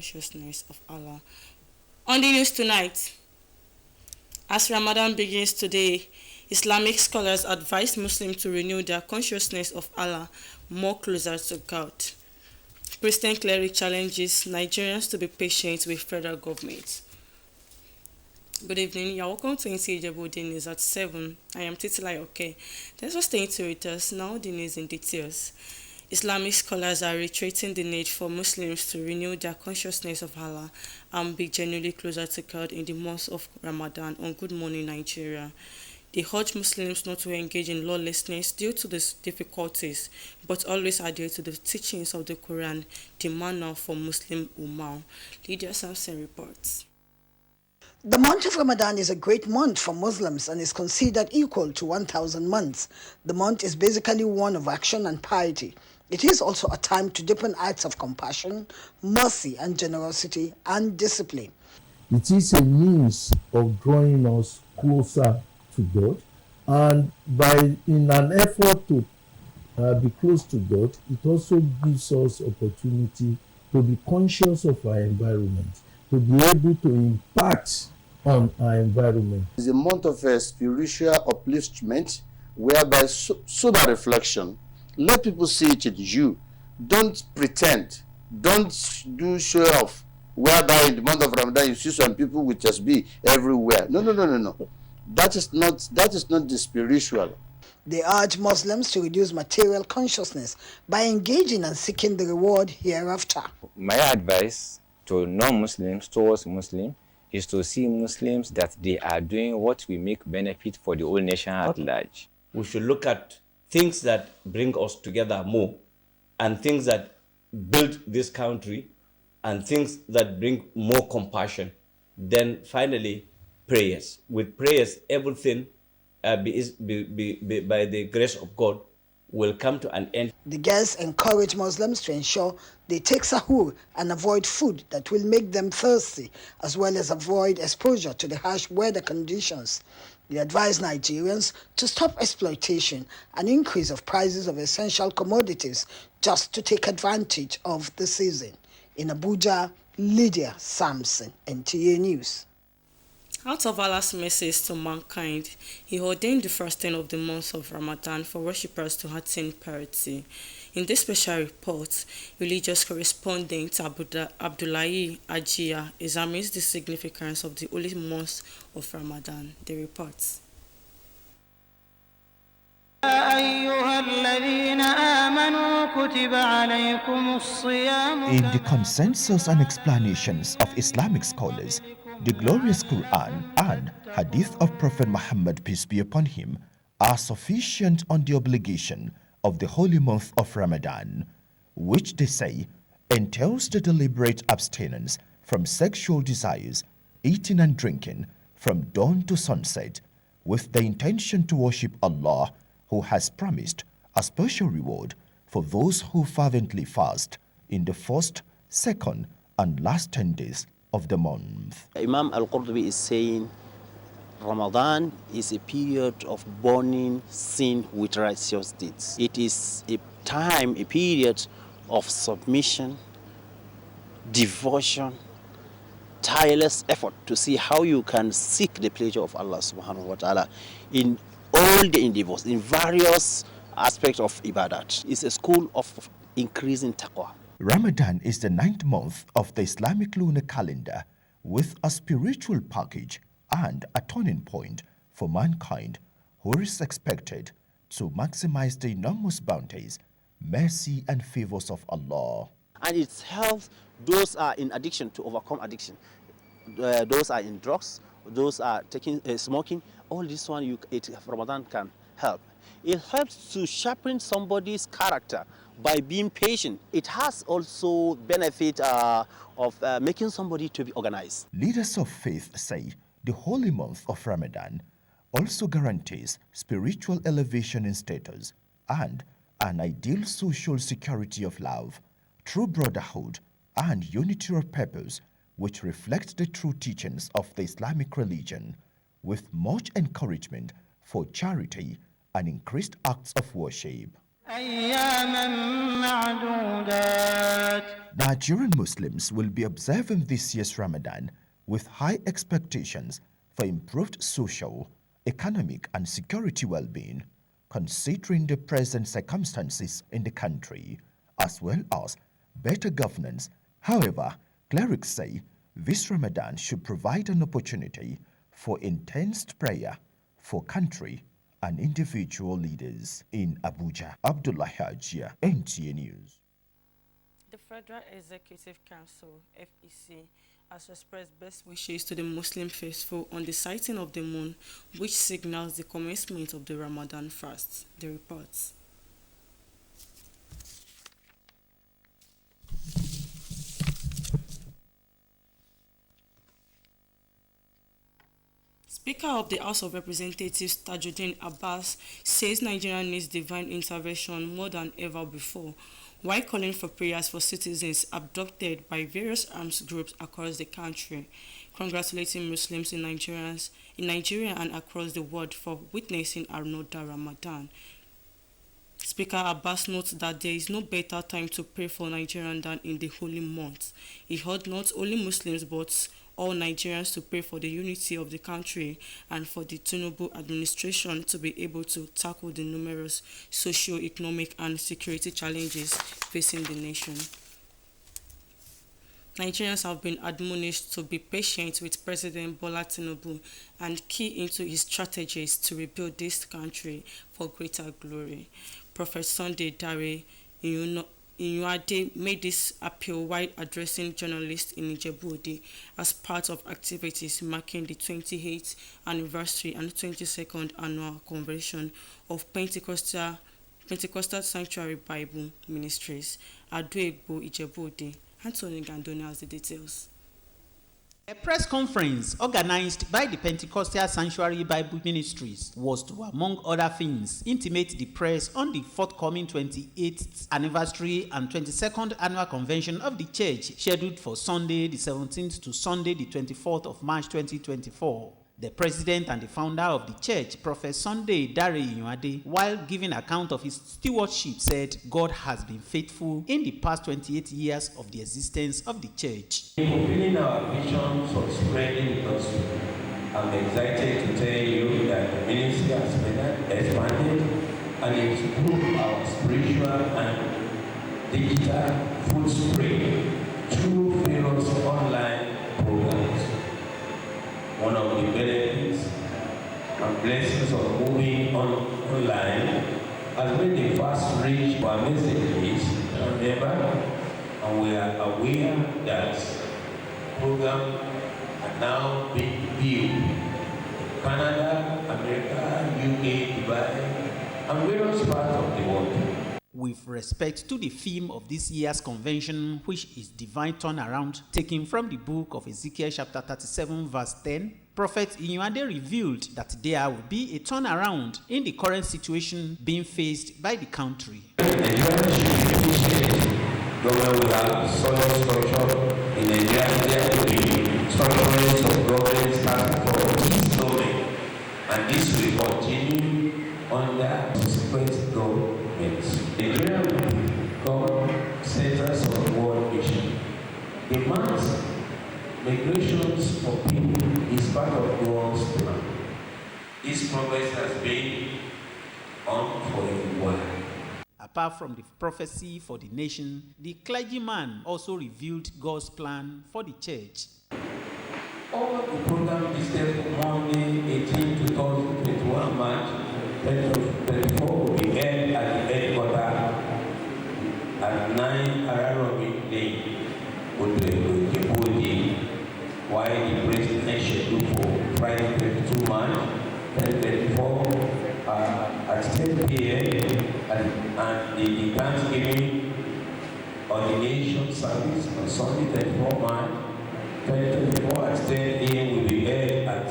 consciousness of Allah. On the news tonight, as Ramadan begins today, Islamic scholars advise Muslims to renew their consciousness of Allah more closer to God. Christian cleric challenges Nigerians to be patient with federal government. Good evening, you're welcome to NCAJB News at 7. I am Titila Okay. Thanks for staying to with us. Now the news in details. Islamic scholars are reiterating the need for Muslims to renew their consciousness of Allah and be genuinely closer to God in the month of Ramadan on Good Morning Nigeria. They urge Muslims not to engage in lawlessness due to these difficulties, but always adhere to the teachings of the Quran, the manual for Muslim Ummah. Lydia Sampson reports. The month of Ramadan is a great month for Muslims and is considered equal to 1,000 months. The month is basically one of action and piety. It is also a time to deepen acts of compassion, mercy and generosity and discipline. It is a means of drawing us closer to God, and in an effort to be close to God, it also gives us opportunity to be conscious of our environment, to be able to impact on our environment. It's a month of spiritual upliftment, whereby sober reflection. Let people see it in you. Don't pretend. Don't do show off. Whereby in the month of Ramadan you see some people with just be everywhere. No. That is not the spiritual. They urge Muslims to reduce material consciousness by engaging and seeking the reward hereafter. My advice to non-Muslims towards Muslims is to see Muslims that they are doing what will make benefit for the whole nation at large. We should look at things that bring us together more, and things that build this country, and things that bring more compassion. Then finally, prayers. With prayers, everything by the grace of God will come to an end. The girls encourage Muslims to ensure they take sahur and avoid food that will make them thirsty, as well as avoid exposure to the harsh weather conditions. They advise Nigerians to stop exploitation and increase of prices of essential commodities just to take advantage of the season. In Abuja, Lydia Sampson, NTA News. Out of Allah's message to mankind, He ordained the fasting of the month of Ramadan for worshippers to attain purity. In this special report, religious correspondent Abdullahi Ajia examines the significance of the holy month of Ramadan. The reports. In the consensus and explanations of Islamic scholars, the glorious Quran and Hadith of Prophet Muhammad, peace be upon him, are sufficient on the obligation of the holy month of Ramadan, which they say entails the deliberate abstinence from sexual desires, eating and drinking from dawn to sunset, with the intention to worship Allah, who has promised a special reward for those who fervently fast in the first, second, and last 10 days of the month. Imam Al-Qurtubi is saying Ramadan is a period of burning sin with righteous deeds. It is a time, a period of submission, devotion, tireless effort to see how you can seek the pleasure of Allah subhanahu wa ta'ala in all the endeavors, in various aspects of ibadat. It's a school of increasing taqwa. Ramadan is the 9th month of the Islamic lunar calendar, with a spiritual package and a turning point for mankind, who is expected to maximize the enormous bounties, mercy and favors of Allah. And it helps those are in addiction to overcome addiction. Those are in drugs, those are taking smoking. All this one, Ramadan can help. It helps to sharpen somebody's character by being patient. It has also benefit of making somebody to be organized. Leaders of faith say the holy month of Ramadan also guarantees spiritual elevation in status and an ideal social security of love, true brotherhood, and unity of purpose, which reflect the true teachings of the Islamic religion, with much encouragement for charity and increased acts of worship. Nigerian Muslims will be observing this year's Ramadan with high expectations for improved social, economic and security well-being, considering the present circumstances in the country, as well as better governance. However, clerics say this Ramadan should provide an opportunity for intense prayer for country and individual leaders. In Abuja, Abdullah Hajia, NTA News. The Federal Executive Council, FEC, has expressed best wishes to the Muslim faithful on the sighting of the moon, which signals the commencement of the Ramadan fast. The reports. Speaker of the House of Representatives Tajuddin Abbas says Nigeria needs divine intervention more than ever before, while calling for prayers for citizens abducted by various armed groups across the country, congratulating Muslims in Nigeria and across the world for witnessing another Ramadan. Speaker Abbas notes that there is no better time to pray for Nigerians than in the holy month. He urged not only Muslims but all Nigerians to pray for the unity of the country and for the Tinubu administration to be able to tackle the numerous socio-economic and security challenges facing the nation. Nigerians have been admonished to be patient with President Bola Tinubu and key into his strategies to rebuild this country for greater glory. Prophet Sunday Dare Inyuade made this appeal while addressing journalists in Ijebu-Ode as part of activities marking the 28th anniversary and 22nd annual convention of Pentecostal Sanctuary Bible Ministries, Ado-Egbo, Ijebu-Ode. Anthony Gandoni has the details. A press conference organized by the Pentecostal Sanctuary Bible Ministries was to, among other things, intimate the press on the forthcoming 28th anniversary and 22nd annual convention of the church, scheduled for Sunday the 17th to Sunday the 24th of March 2024. The president and the founder of the church, Prophet Sunday Dare Inyuade, while giving account of his stewardship, said God has been faithful in the past 28 years of the existence of the church. In fulfilling our visions of spreading the gospel, I'm excited to tell you that the ministry has expanded and improved our spiritual and digital footprint through various online programs. One of the benefits and blessings of moving online has been the fast reach our messages and ever, and we are aware that programs are now being built. Canada, America, UK, Dubai, and various parts of the world. With respect to the theme of this year's convention, which is divine turnaround, taken from the book of Ezekiel chapter 37 verse 10, Prophet Inyuade revealed that there will be a turnaround in the current situation being faced by the country. Nigeria will have solid structure in Nigeria. There will be structures of government starting from each domain, and this will continue under subsequent governments. Nigeria will become centers of world mission. Demands migrations for people is part of God's plan. This progress has been on for a while. Apart from the prophecy for the nation, the clergyman also revealed God's plan for the church. All the program listed for Monday, 18 to 21 March 2024 will be held at the headquarters at 9 Araromi Lane, Odo-Ede, while the president scheduled for Friday, 22 March 2024 at 10 p.m. and the Thanksgiving ordination service on Sunday, 24 March 2024 at 10 a.m. will be held at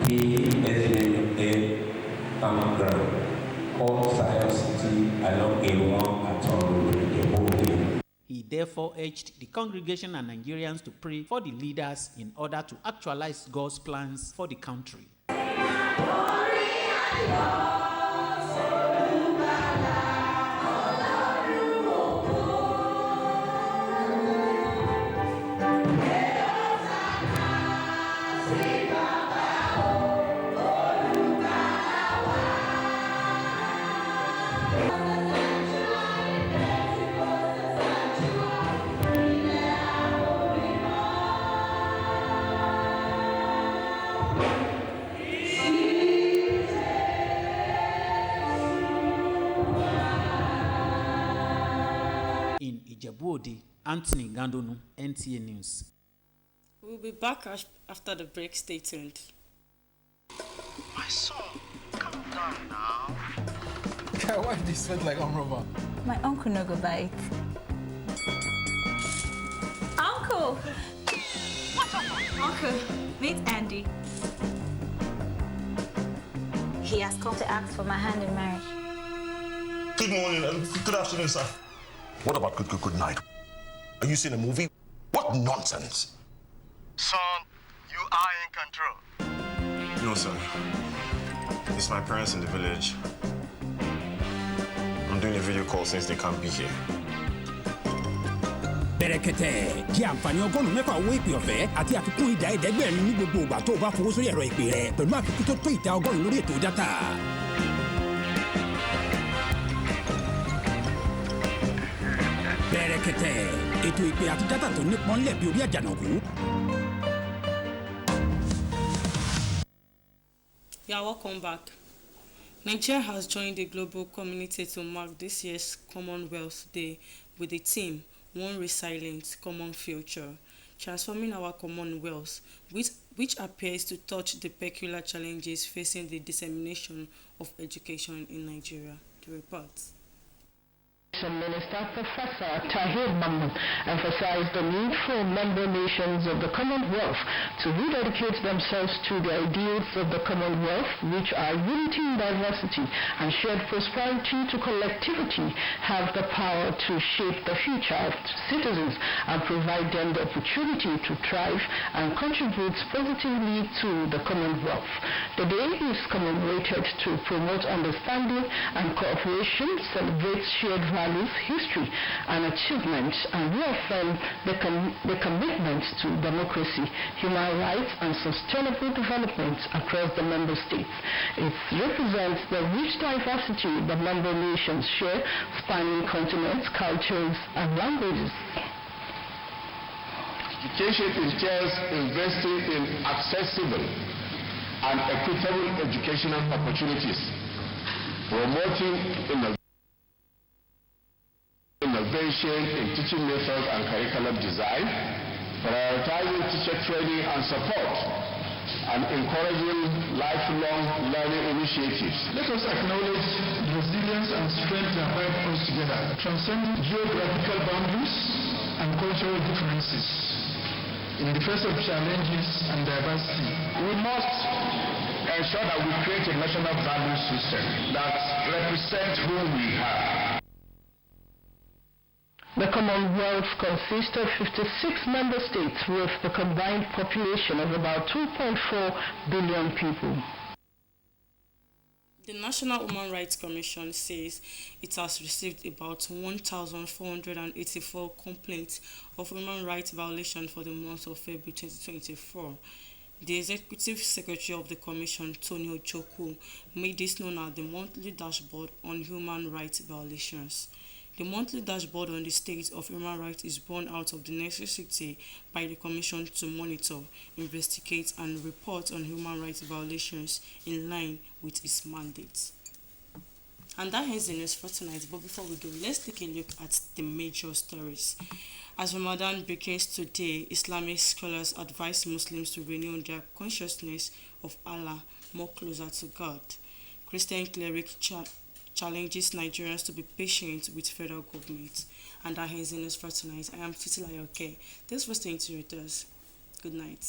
the Campground, called Zion City along A1 at Ijebu-Ode. He therefore urged the congregation and Nigerians to pray for the leaders in order to actualize God's plans for the country. Glory and Ijebu-Ode, Anthony Gandonu, NTA News. We'll be back after the break. Stay tuned. My son, calm down now. Why do you sweat like I'm rubber? My uncle no go bite. Uncle! What's up? Uncle, meet Andy. He has come to ask for my hand in marriage. Good morning and good afternoon, sir. What about good night? Are you seeing a movie? What nonsense! Son, you are in control. No, sir. It's my parents in the village. I'm doing a video call since they can't be here. Bẹ̀rẹ̀kẹ̀tẹ̀ jẹ́ àǹfààní ọgọ́rùn-ún mẹ́fà owó ìpè ọ̀fẹ́ àti àfikún ìdá ẹ̀ẹ́dẹ́gbẹ̀rin ní gbogbo ìgbà tó o bá fowó sórí ẹ̀rọ ìpè rẹ pẹ̀lú àfikún tó tó ìdá ọgọ́rùn-ún lórí ètò dátà. Bẹ̀rẹ̀kẹ̀tẹ̀ ètò ìpè àti dátà tó nípọn lẹ̀ bí orí àjànàkú. Yeah, welcome back. Nigeria has joined the global community to mark this year's Commonwealth Day with the theme One Resilient Common Future, transforming our Commonwealth, which appears to touch the peculiar challenges facing the dissemination of education in Nigeria. The report. Minister Professor Tahir Mahmood emphasized the need for member nations of the Commonwealth to rededicate themselves to the ideals of the Commonwealth, which are unity in diversity and shared prosperity to collectivity, have the power to shape the future of citizens and provide them the opportunity to thrive and contribute positively to the Commonwealth. The day is commemorated to promote understanding and cooperation, celebrate shared values, history, and achievements, and reaffirm the commitment to democracy, human rights, and sustainable development across the member states. It represents the rich diversity the member nations share, spanning continents, cultures, and languages. Education entails investing in accessible and equitable educational opportunities, promoting innovation in teaching methods and curriculum design, prioritizing teacher training and support, and encouraging lifelong learning initiatives. Let us acknowledge the resilience and strength that bind us together, transcending geographical boundaries and cultural differences in the face of challenges and diversity. We must ensure that we create a national value system that represents who we are. The Commonwealth consists of 56 member states with a combined population of about 2.4 billion people. The National Human Rights Commission says it has received about 1,484 complaints of human rights violations for the month of February 2024. The Executive Secretary of the Commission, Tony Ojoku, made this known at the monthly dashboard on human rights violations. The monthly dashboard on the state of human rights is born out of the necessity by the Commission to monitor, investigate, and report on human rights violations in line with its mandate. And that ends the news for tonight. But before we go, let's take a look at the major stories. As Ramadan begins today, Islamic scholars advise Muslims to renew their consciousness of Allah more closer to God. Christian cleric challenges Nigerians to be patient with federal government. And that ends the news for tonight. I am Titi Layoke. Thanks for staying tuned with us. Good night.